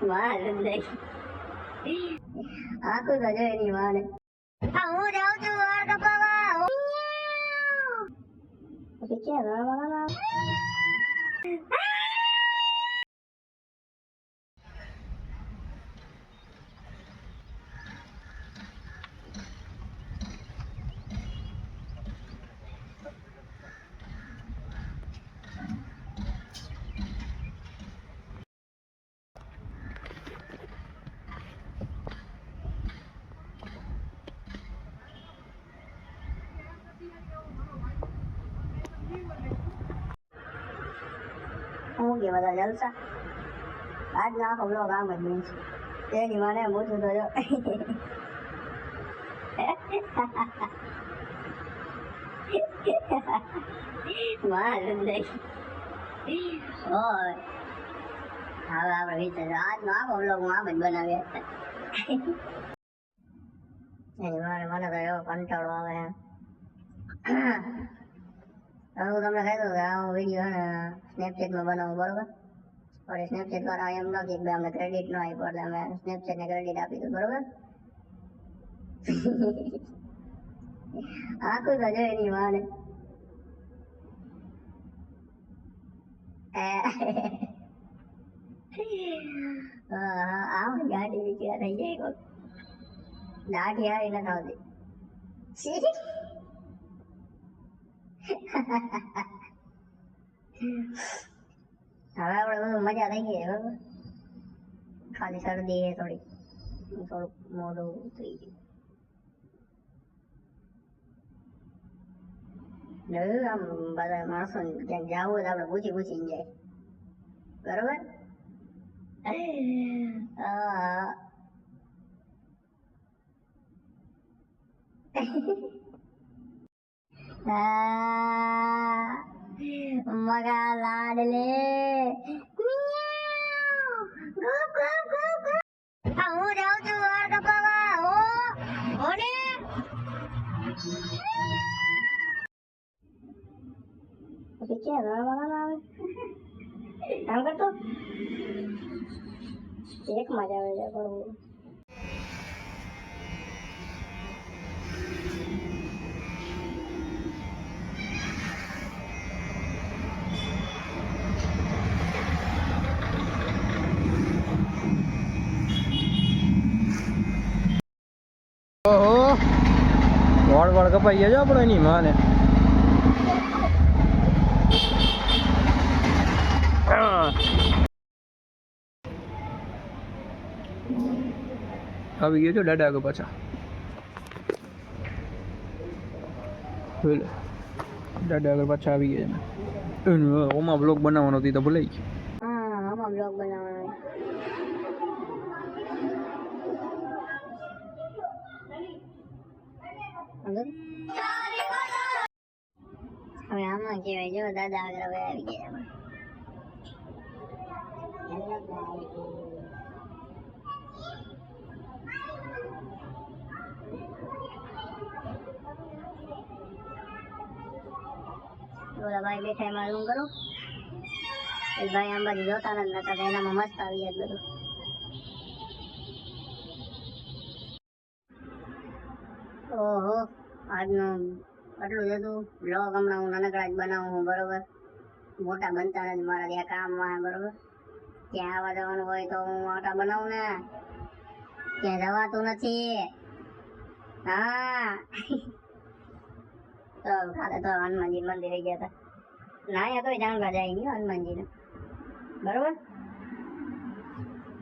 મારું નહીં આખું તો જોઈ ની માને હું જાઉં છું વાળ કપાવા ક્યાં હું કે બધા જલસા આજ ના આખો બ્લોગ આમ જ બની છે તેની મને પૂછું તો જો મારું નહીં હોય હવે આપણે વિચાર આજનો આખો બ્લોગ હું આમ જ બનાવીએ એની મને તો એવો કંટાળો આવે હું તમને કહી દઉં કે હું વિડીયો હે ને સ્નેપચેટમાં બનાવું બરોબર પણ સ્નેપચેટ વાળા એમ નથી કે અમને ક્રેડિટ ન આપ્યું એટલે અમે સ્નેપચેટને ક્રેડિટ આપી દઉં બરોબર આખું તો જોઈ ની માને આમ ગાડી વિચાર થઈ જાય દાઢી આવી નથી આવતી હવે આપણે બધું મજા થઈ ગઈ બરાબર ખાલી શરદી છે થોડુંક મોઢું થઈ ગયું આમ બધા માણસો ક્યાંક જવું હોય તો આપણે પૂછીને જાય બરોબર મગા લાડલે હું જાઉં છું વાળ કપાવા ઓને ક્યાં આવે કામ કરતો એક મજા આવે છે પણ વાળ કપાઈ ગયા છો આપણે એની માને આવી ગયો છો દાદા આગળ પાછા દાદા આગળ પાછા આવી ગયા ઓમાં બ્લોગ બનાવવાનો હતી તો ભૂલાઈ ગયો આમાં બ્લોગ બનાવવાનો હવે આમાં કેવાય જો દાદા આગળ હવે આવી ગયા બોલા ભાઈ બેઠા એમાં રૂમ કરો એક ભાઈ આમ બાજુ જોતા નતા એનામાં મસ્ત આવી જાય બધું ઓહો આજનું આટલું જ હતું બ્લોગ હમણાં હું નાનકડા જ બનાવું હું બરોબર મોટા બનતા નથી મારા ત્યાં કામમાં બરોબર ત્યાં આવવા જવાનું હોય તો હું મોટા બનાવું ને ત્યાં જવાતું નથી હા તો કાલે તો હનુમાનજી મંદિરે ગયા હતા ના તો જાણવા જાય નહીં હનુમાનજીને બરોબર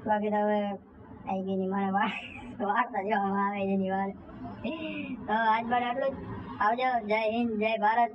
બાકી તો હવે આવી ગઈ મારે વાર્તા જોવામાં આવે છે ની વાર તો આજ બાર આટલું જ આવજો જય હિન્દ જય ભારત